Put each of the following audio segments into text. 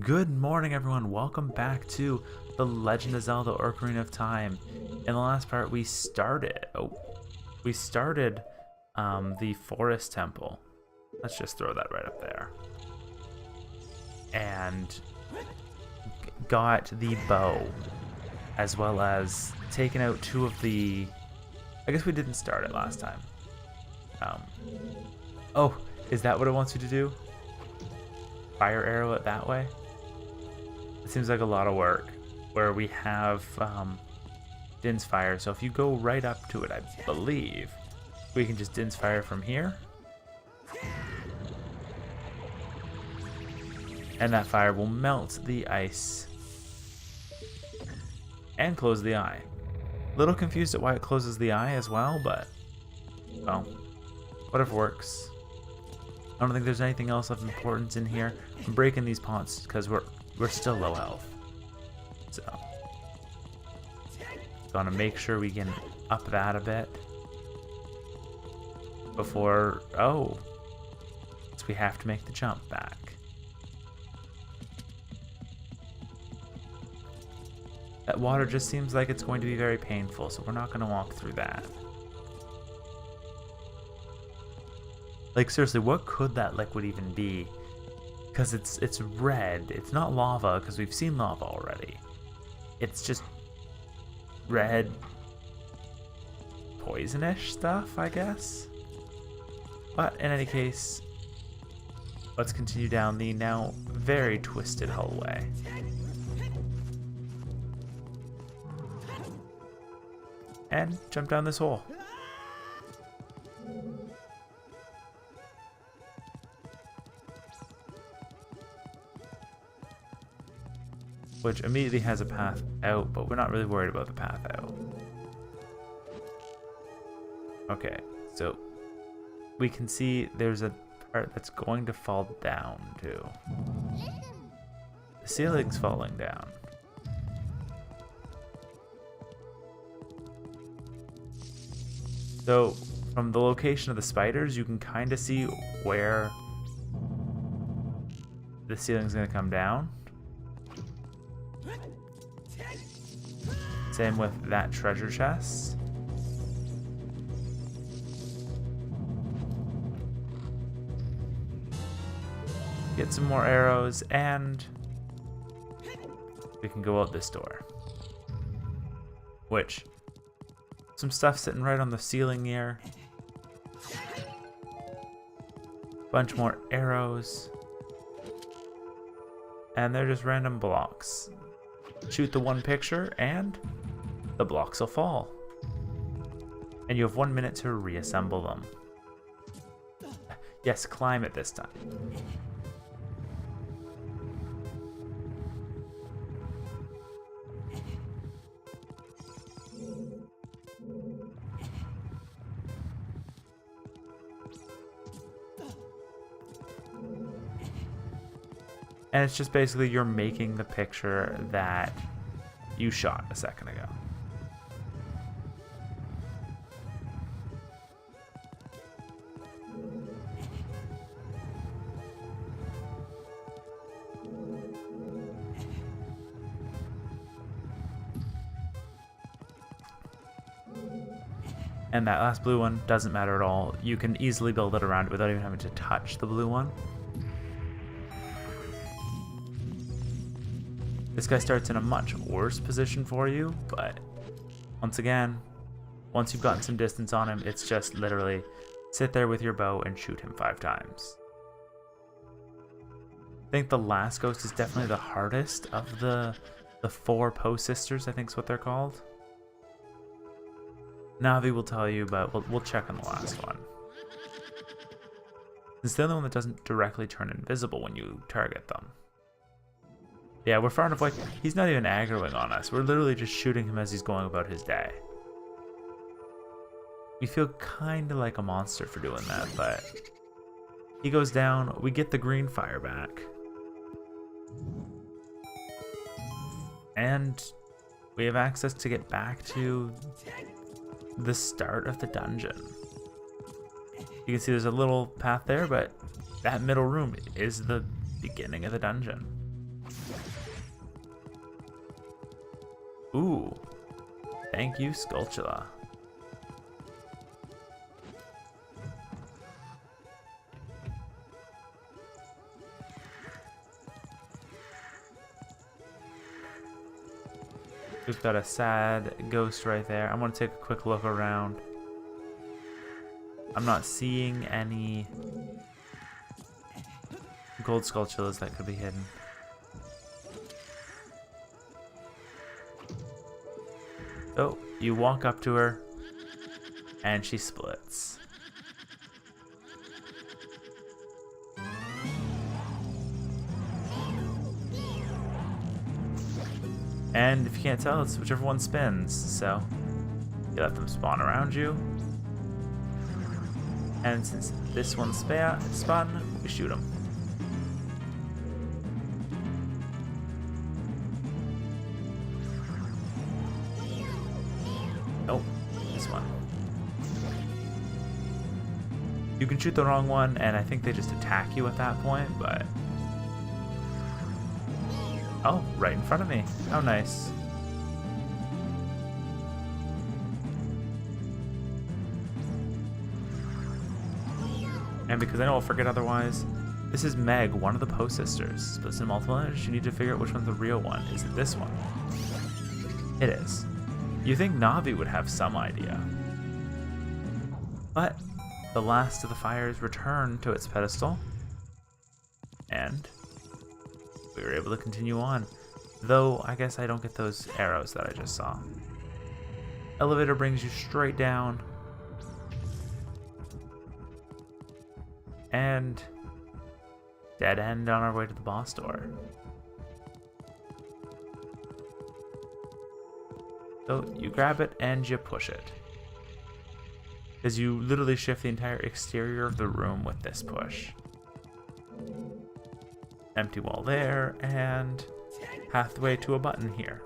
Good morning, everyone. Welcome back to The Legend of Zelda: Ocarina of Time. In the last part, we started the forest temple. Let's just throw that right up there. And got the bow, as well as taken out two of the. I guess we didn't start it last time. Oh, is that what it wants you to do? Fire arrow it that way? It seems like a lot of work. Where we have Din's Fire, so if you go right up to it, I believe we can just Din's Fire from here. And that fire will melt the ice and close the eye. Little confused at why it closes the eye as well, but well, whatever works. I don't think there's anything else of importance in here. I'm breaking these pots because we're still low health. So gonna make sure we can up that a bit before so we have to make the jump back. That water just seems like it's going to be very painful, so we're not going to walk through that. Like, seriously, what could that liquid even be? Because it's red. It's not lava, because we've seen lava already. It's just red, poisonish stuff, I guess. But in any case, let's continue down the now very twisted hallway. And jump down this hole. Which immediately has a path out, but we're not really worried about the path out. Okay, so we can see there's a part that's going to fall down too. The ceiling's falling down. So from the location of the spiders, you can kind of see where the ceiling's going to come down. Same with that treasure chest. Get some more arrows, and we can go out this door. Which, some stuff sitting right on the ceiling here. Bunch more arrows. And they're just random blocks. Shoot the one picture, and the blocks will fall. And you have 1 minute to reassemble them. Yes, climb it this time. And it's just basically you're making the picture that you shot a second ago. And that last blue one doesn't matter at all. You can easily build it around it without even having to touch the blue one. This guy starts in a much worse position for you, but once again, once you've gotten some distance on him, it's just literally sit there with your bow and shoot him 5 times. I think the last ghost is definitely the hardest of the 4 Poe sisters, I think is what they're called. Navi will tell you, but we'll check on the last one. It's the only one that doesn't directly turn invisible when you target them. Yeah, we're far enough away. He's not even aggroing on us. We're literally just shooting him as he's going about his day. We feel kind of like a monster for doing that, but he goes down. We get the green fire back. And we have access to get back to the start of the dungeon. You can see there's a little path there, but that middle room is the beginning of the dungeon. Ooh. Thank you, Skulltula. We've got a sad ghost right there. I'm gonna take a quick look around. I'm not seeing any gold Skulltulas that could be hidden. So, you walk up to her, and she splits. And if you can't tell, it's whichever one spins, so you let them spawn around you. And since this one spun, we shoot them. Oh, this one. You can shoot the wrong one, and I think they just attack you at that point, but... Oh, right in front of me. How nice. And because I know I'll forget otherwise, this is Meg, one of the Poe sisters. Splits in multiple images, you need to figure out which one's the real one. Is it this one? It is. You think Navi would have some idea. But the last of the fires returned to its pedestal, and we were able to continue on. Though, I guess I don't get those arrows that I just saw. Elevator brings you straight down. And dead end on our way to the boss door. So you grab it and you push it. Because you literally shift the entire exterior of the room with this push. Empty wall there, and pathway to a button here.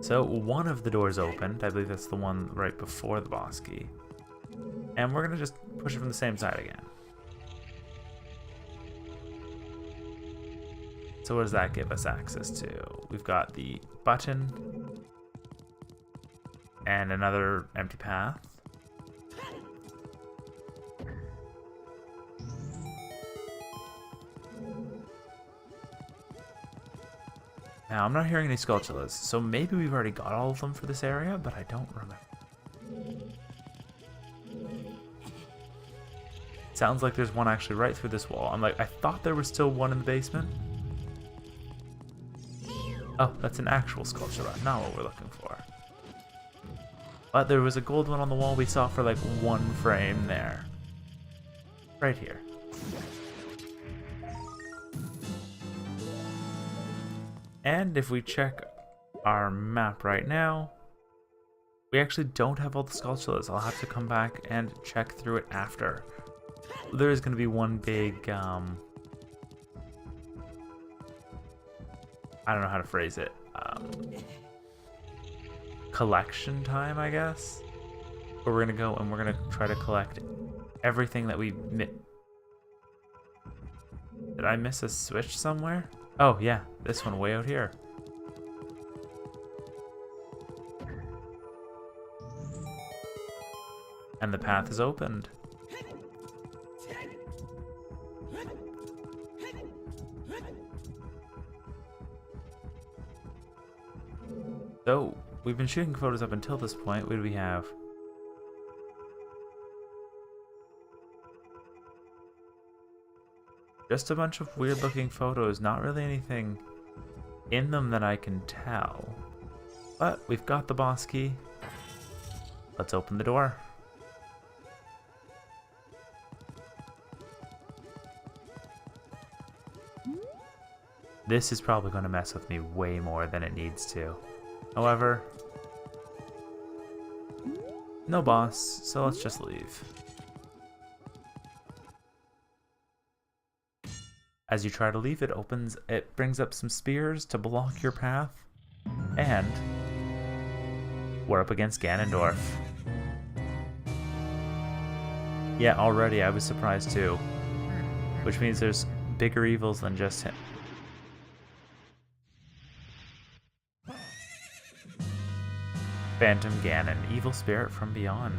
So one of the doors opened. I believe that's the one right before the boss key. And we're gonna just push it from the same side again. So what does that give us access to? We've got the button and another empty path. Now, I'm not hearing any Skulltulas, so maybe we've already got all of them for this area, but I don't remember. Sounds like there's one actually right through this wall. I'm like, I thought there was still one in the basement. Oh, that's an actual Skulltula, not what we're looking for. But there was a gold one on the wall we saw for like one frame there. Right here. And if we check our map right now, we actually don't have all the Skulltulas. I'll have to come back and check through it after. There is going to be one big, I don't know how to phrase it, collection time, I guess? Where we're going to go and we're going to try to collect everything that we Did I miss a switch somewhere? Oh, yeah, this one way out here. And the path is opened. So, we've been shooting photos up until this point. What do we have? Just a bunch of weird looking photos, not really anything in them that I can tell. But we've got the boss key. Let's open the door. This is probably going to mess with me way more than it needs to. However, no boss, so let's just leave. As you try to leave, it brings up some spears to block your path, and we're up against Ganondorf. Yeah, already I was surprised too. Which means there's bigger evils than just him. Phantom Ganon, evil spirit from beyond.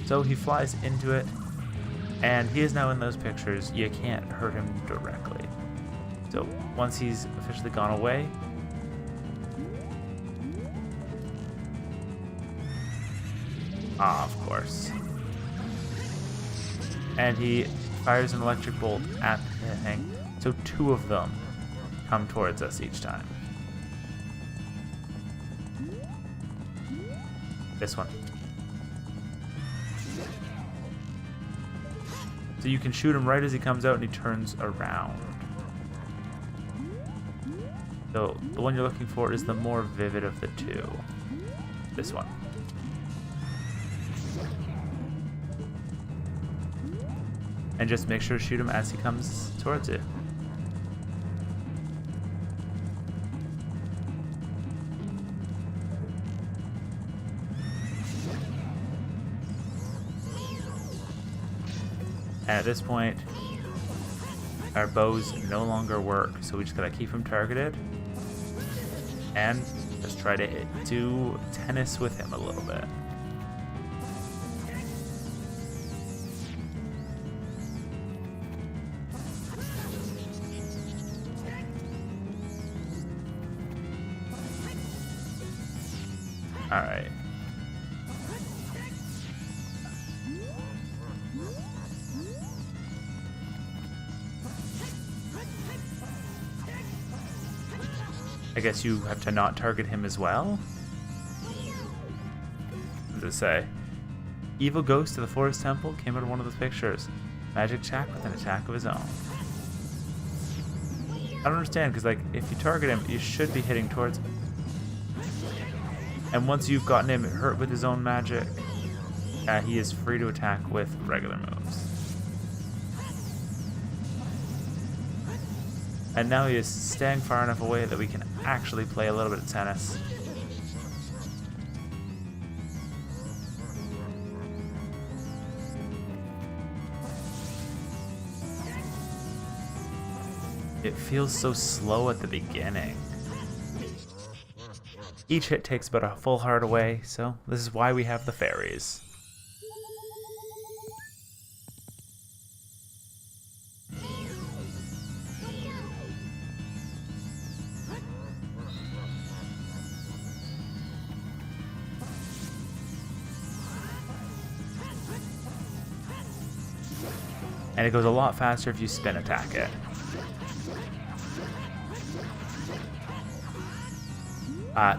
So he flies into it, and he is now in those pictures. You can't hurt him directly. So once he's officially gone away, of course. And he fires an electric bolt at the thing, so 2 of them come towards us each time. This one. So you can shoot him right as he comes out and he turns around. So the one you're looking for is the more vivid of the 2. This one. And just make sure to shoot him as he comes towards you. And at this point, our bows no longer work, so we just gotta keep him targeted and just try to do tennis with him a little bit. All right. I guess you have to not target him as well? What does it say? Evil ghost to the forest temple came out of one of those pictures. Magic attack with an attack of his own. I don't understand, because like, if you target him, you should be hitting towards him. And once you've gotten him hurt with his own magic, he is free to attack with regular moves. And now he is staying far enough away that we can actually play a little bit of tennis. It feels so slow at the beginning. Each hit takes about a full heart away, so this is why we have the fairies. And it goes a lot faster if you spin attack it.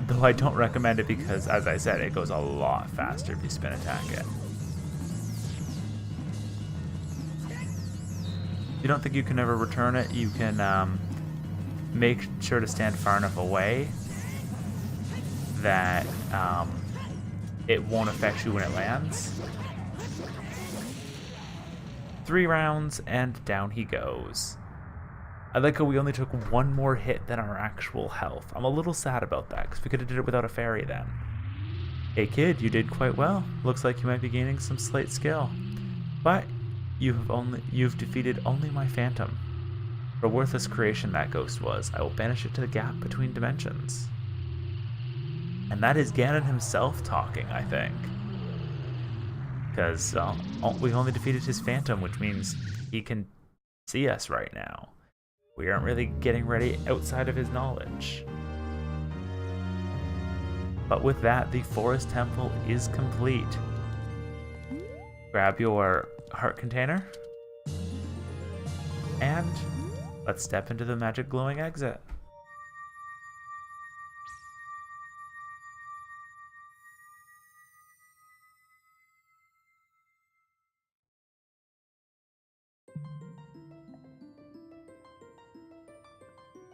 Though I don't recommend it because, as I said, it goes a lot faster if you spin attack it. If you don't think you can ever return it, you can make sure to stand far enough away that it won't affect you when it lands. 3 rounds, and down he goes. I like how we only took 1 more hit than our actual health. I'm a little sad about that, because we could have did it without a fairy then. Hey kid, you did quite well. Looks like you might be gaining some slight skill. But you've defeated only my phantom. For a worthless creation that ghost was, I will banish it to the gap between dimensions. And that is Ganon himself talking, I think. Because we only defeated his phantom, which means he can see us right now. We aren't really getting ready outside of his knowledge. But with that, the forest temple is complete. Grab your heart container. And let's step into the magic glowing exit.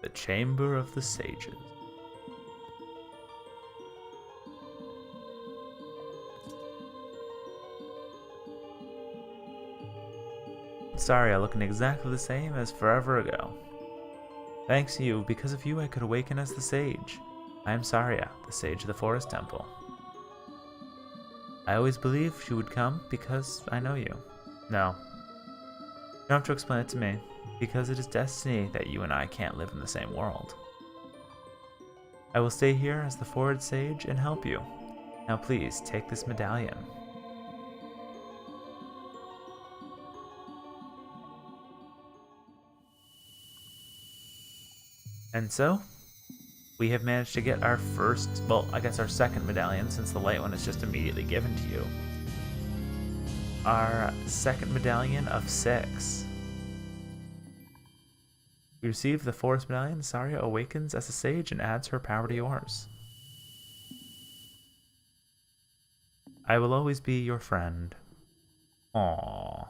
The Chamber of the Sages. Sorry, I'm looking exactly the same as forever ago. Thanks to you, because of you I could awaken as the sage. I am Saria, the sage of the Forest Temple. I always believed you would come because I know you. No. You don't have to explain it to me, because it is destiny that you and I can't live in the same world. I will stay here as the forward sage and help you. Now please, take this medallion. And so, we have managed to get our first, well, I guess our second medallion, since the light one is just immediately given to you. Our second medallion of 6. We receive the forest medallion. Saria awakens as a sage and adds her power to yours. I will always be your friend. Aww.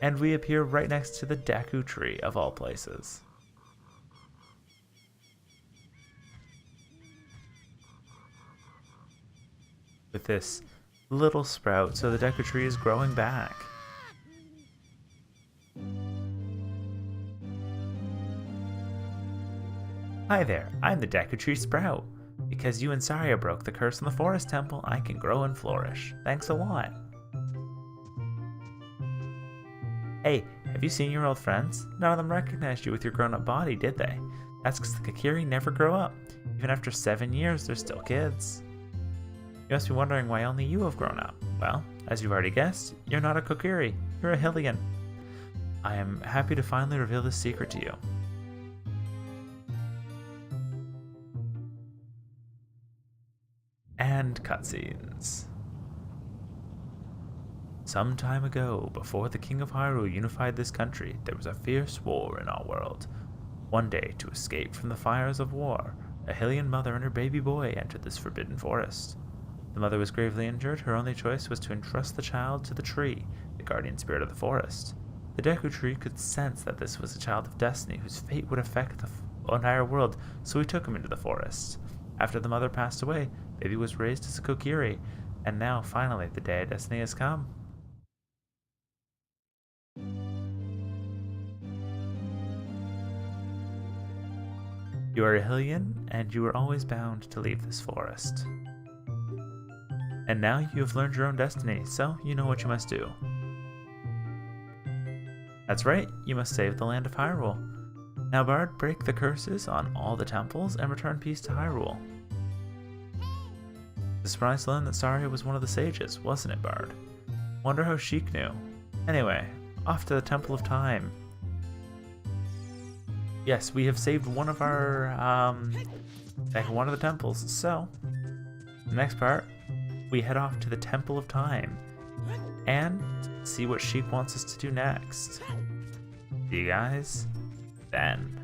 And we appear right next to the Deku tree, of all places. With this little sprout, so the Deku tree is growing back. Hi there, I'm the Deku tree sprout. Because you and Saria broke the curse in the forest temple, I can grow and flourish. Thanks a lot. Hey, have you seen your old friends? None of them recognized you with your grown-up body, did they? That's because the Kokiri never grow up. Even after 7 years, they're still kids. You must be wondering why only you have grown up. Well, as you've already guessed, you're not a Kokiri, you're a Hylian. I am happy to finally reveal this secret to you. And cutscenes. Some time ago, before the King of Hyrule unified this country, there was a fierce war in our world. One day, to escape from the fires of war, a Hylian mother and her baby boy entered this forbidden forest. The mother was gravely injured. Her only choice was to entrust the child to the tree, the guardian spirit of the forest. The Deku tree could sense that this was a child of destiny whose fate would affect the entire world, so he took him into the forest. After the mother passed away, baby was raised as a Kokiri, and now, finally, the day of destiny has come. You are a Hylian, and you are always bound to leave this forest. And now you have learned your own destiny, so you know what you must do. That's right, you must save the land of Hyrule. Now, Bard, break the curses on all the temples and return peace to Hyrule. The surprise to learn that Saria was one of the sages, wasn't it, Bard? Wonder how Sheik knew. Anyway, off to the Temple of Time. Yes, we have saved one of our, one of the temples, so, the next part, we head off to the Temple of Time, and see what Sheik wants us to do next. See you guys then.